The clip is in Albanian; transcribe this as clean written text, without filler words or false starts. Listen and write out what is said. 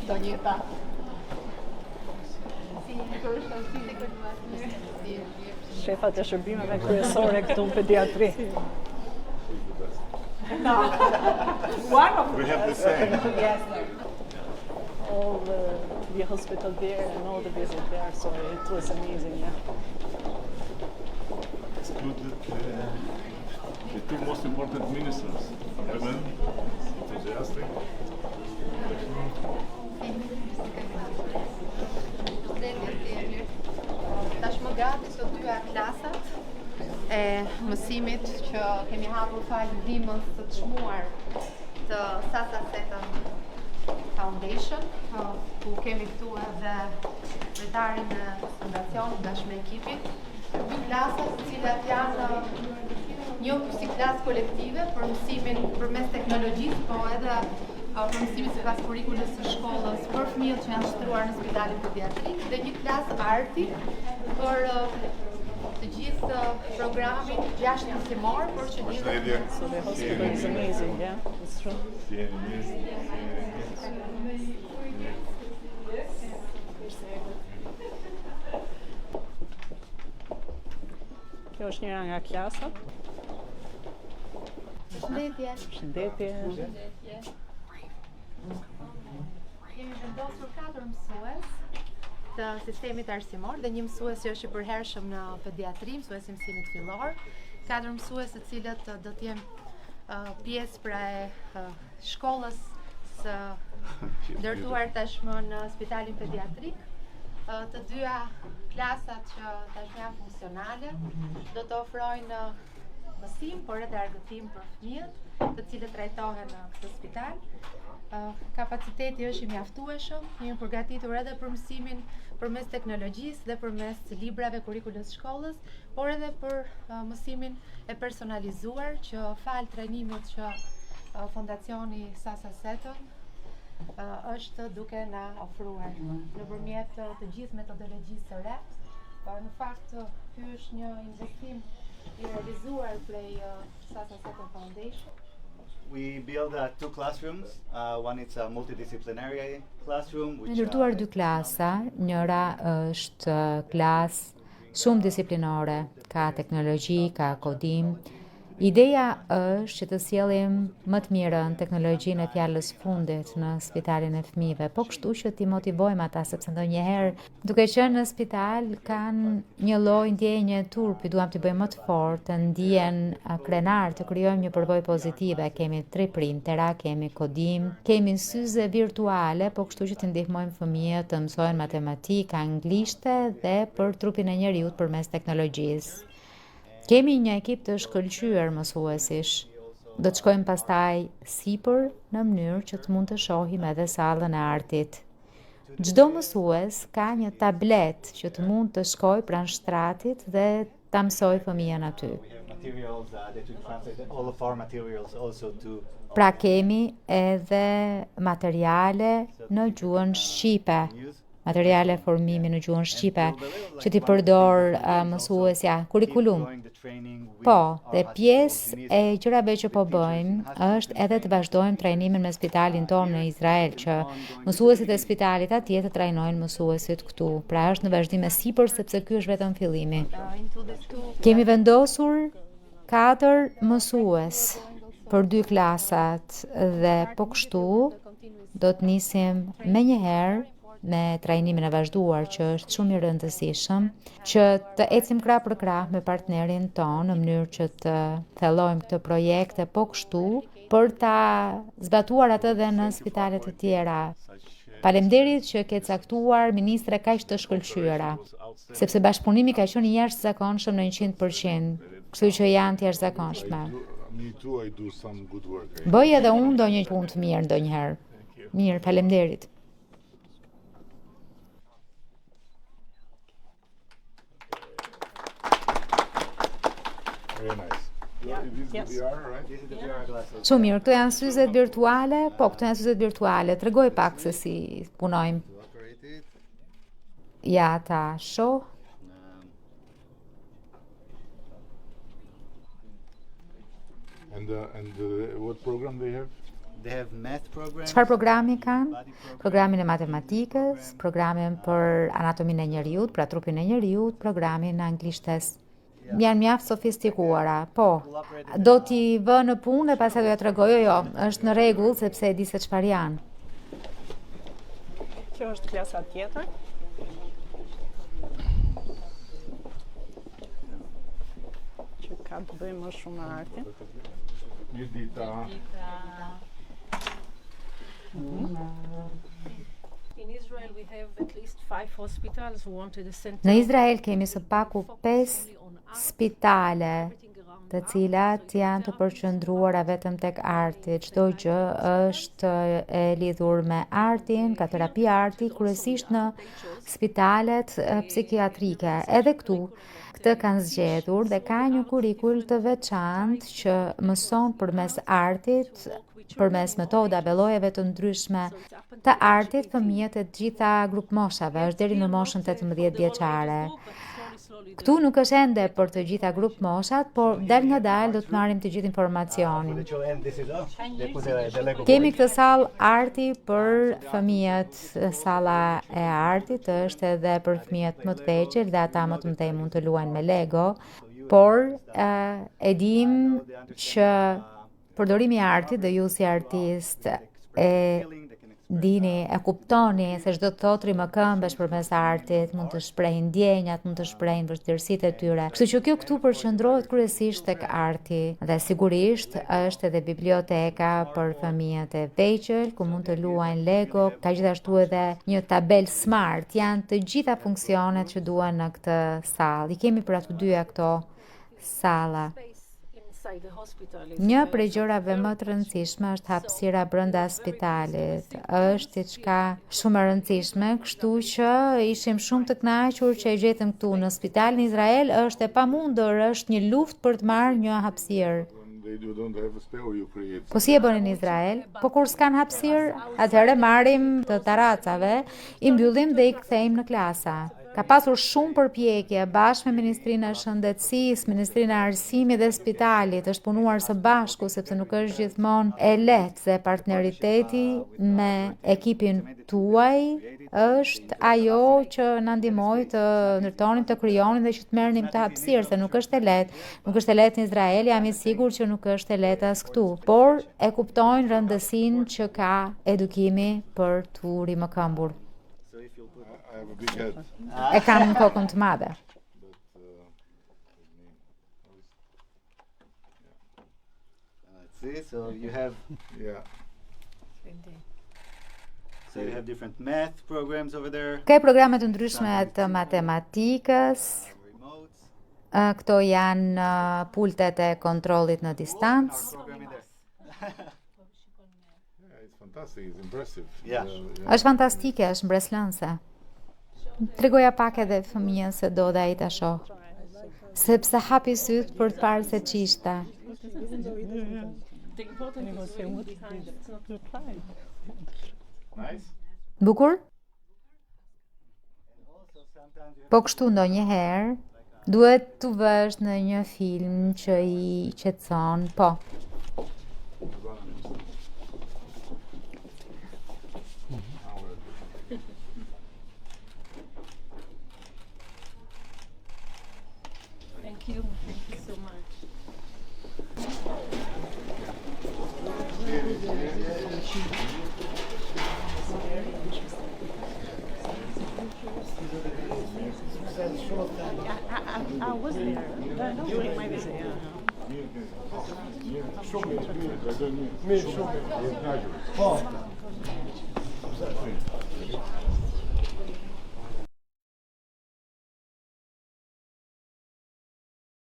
Donjeta. Shefat e shërbimeve kryesore këtu në pediatri. We have the same. Yes. All the hospital there and all the visit there, so it was amazing, yeah. It's good that the two most important ministers, women, enthusiastic. Tashmë gati të dyja klasat e mësimit që kemi hapur fal ndihmës së çmuar të Sasa Seton Foundation, ku kemi këtu edhe kryetarin e fundacionit bashkë me ekipin. Dy klasat të cilat janë një si klasë kolektive për mësimin përmes teknologjisë, po edhe për mësimin sipas kurrikulës së shkollës për fëmijët që janë shtruar në spitalin pediatrik dhe një klasë arti për të gjithë programin 6 mësimor për që lidhet. So the hospital is amazing, yeah, it's true. Kjo është njëra nga klasat. Përshëndetje. Përshëndetje. Kemi vendosur 4 mësues të sistemit arsimor dhe një mësues që është i përhershëm në pediatri, mësuesi i mësimit fillor. 4 mësues të cilët do të jenë pjesë pra e shkollës së ndërtuar tashmë në spitalin pediatrik. Të dyja klasat që tashmë janë funksionale do të ofrojnë mësim, por edhe argëtim për fëmijët, të cilët trajtohen në këtë spital. Kapaciteti është i mjaftueshëm, jemi përgatitur edhe për mësimin përmes teknologjisë dhe përmes librave kurrikulës shkollës, por edhe për mësimin e personalizuar që fal trajnimit që Fondacioni Sasa Seton është duke na ofruar nëpërmjet të gjithë metodologjisë së re. Në fakt, ky është një investim i realizuar prej Sasa Seton Foundation. We build 2 classrooms. One is a multidisciplinary classroom. Ne ndërtuar 2 klasa, njëra është klasë shumë disiplinore, ka teknologji, ka kodim. Ideja është që të sjellim më të mirën teknologjinë e fjalës fundit në spitalin e fëmijëve, po kështu që t'i motivojmë ata sepse ndonjëherë duke qenë në spital kanë një lloj ndjenje turpi, duam t'i bëjmë më të fortë, të ndihen krenar, të krijojmë një përvojë pozitive. Kemi 3 printera, kemi kodim, kemi syze virtuale, po kështu që t'i ndihmojmë fëmijët të mësojnë matematikë, anglisht dhe për trupin e njerëzit përmes teknologjisë. Kemi një ekip të shkëlqyer mësuesish. Do të shkojmë pastaj sipër në mënyrë që të mund të shohim edhe sallën e artit. Çdo mësues ka një tablet që të mund të shkojë pranë shtratit dhe ta mësoj fëmijën aty. Pra kemi edhe materiale në gjuhën shqipe. Materiale formimi në gjuhën shqipe që t'i përdor mësuesja, kurikulum. Po, dhe pjesë e gjërave që po bëjmë është edhe të vazhdojmë trajnimin me spitalin tonë në Izrael, që mësuesit e spitalit atje të trajnojnë mësuesit këtu. Pra është në vazhdim e sipër sepse ky është vetëm fillimi. Kemi vendosur 4 mësues për 2 klasat dhe po kështu do të nisim menjëherë me trajnimin e vazhduar që është shumë i rëndësishëm, që të ecim krah për krah me partnerin tonë në mënyrë që të thellojmë këtë projekte po kështu për ta zbatuar atë dhe në spitalet të tjera. Faleminderit që ke caktuar ministre kaq të shkëlqyera, sepse bashkëpunimi ka qenë i jashtëzakonshëm në 100%, kështu që janë të jashtëzakonshme. Bëj edhe unë ndonjë punë të mirë ndonjëherë. Mirë, faleminderit. Very nice. This is the VR, right? This is the VR glasses. Shumë mirë, këto janë syzet virtuale, po këto janë syzet virtuale. Tregoj pak se si punojmë. Ja ta shoh. And what program they have? They have math programs. Çfarë programi kanë? Body program. Programin e matematikës, programin për anatominë e njeriut, pra trupin e njeriut, programin e anglishtes. Janë mjaft sofistikuara, po. Do t'i vë në punë dhe pastaj do ja tregoj, jo, është në rregull sepse e di se çfarë janë. Kjo është klasa tjetër. Që ka të bëjë më shumë me artin. Një dita. In Israel we have at least 5 hospitals who wanted a center. Në Izrael kemi së paku 5 spitale të cilat janë të përqendruara vetëm tek arti. Çdo gjë është e lidhur me artin, ka terapi arti, kryesisht në spitalet psikiatrike. Edhe këtu këtë kanë zgjedhur dhe ka një kurrikul të veçantë që mëson përmes artit, përmes metodave, llojeve të ndryshme të artit fëmijët e gjitha grup moshave, është deri në moshën 18 vjeçare. Këtu nuk është ende për të gjitha grup moshat, por dal nga dal do të marrim të gjithë informacionin. Kemi këtë sallë arti për fëmijët, salla e artit është edhe për fëmijët më të vegjël dhe ata më të mëdhenj mund të luajnë me Lego, por e dim që përdorimi i artit dhe ju si artist e dini, e kuptoni se çdo të thotri më këmbesh përmes artit, mund të shprehin ndjenjat, mund të shprehin vështirësitë e tyre. Kështu që kjo këtu përqendrohet kryesisht tek arti dhe sigurisht është edhe biblioteka për fëmijët e vegjël ku mund të luajnë Lego, ka gjithashtu edhe një tabel smart, janë të gjitha funksionet që duhen në këtë sallë. I kemi për ato dyja këto salla. Një prej gjërave më të rëndësishme është hapësira brenda spitalit. Është diçka shumë e rëndësishme, kështu që ishim shumë të kënaqur që e gjetëm këtu në spitalin e Izrael. Është e pamundur, është një luftë për të marrë një hapësirë. Po si e bënin në Izrael? Po kur s'kan hapësirë, atëherë marrim të taracave, i mbyllim dhe i kthejmë në klasa. Ka pasur shumë përpjekje bashkë me Ministrinë e Shëndetësisë, Ministrinë e Arsimit dhe Spitalit, është punuar së bashku sepse nuk është gjithmonë e lehtë dhe partneriteti me ekipin tuaj është ajo që na ndihmoi të ndërtonim, të krijonim dhe që të merrnim të hapësirë, se nuk është e lehtë. Nuk është e lehtë në Izrael, jam i sigurt që nuk është e lehtë as këtu, por e kuptojnë rëndësinë që ka edukimi për të rimëkëmbur. E kam në kokën të madhe. So you have different math programs over there. Ka programe të ndryshme të matematikës. Këto janë pultet e kontrollit në distancë. Është fantastike, është mbreslënse. Tregoja pak edhe fëmijën se do dhe ai ta shoh. Sepse hapi syt për të parë se ç'ishte. Bukur? Po kështu ndonjëherë duhet të vësh në një film që i qetëson, po. Thank you so much. I was there during my visit. Shumë mirë.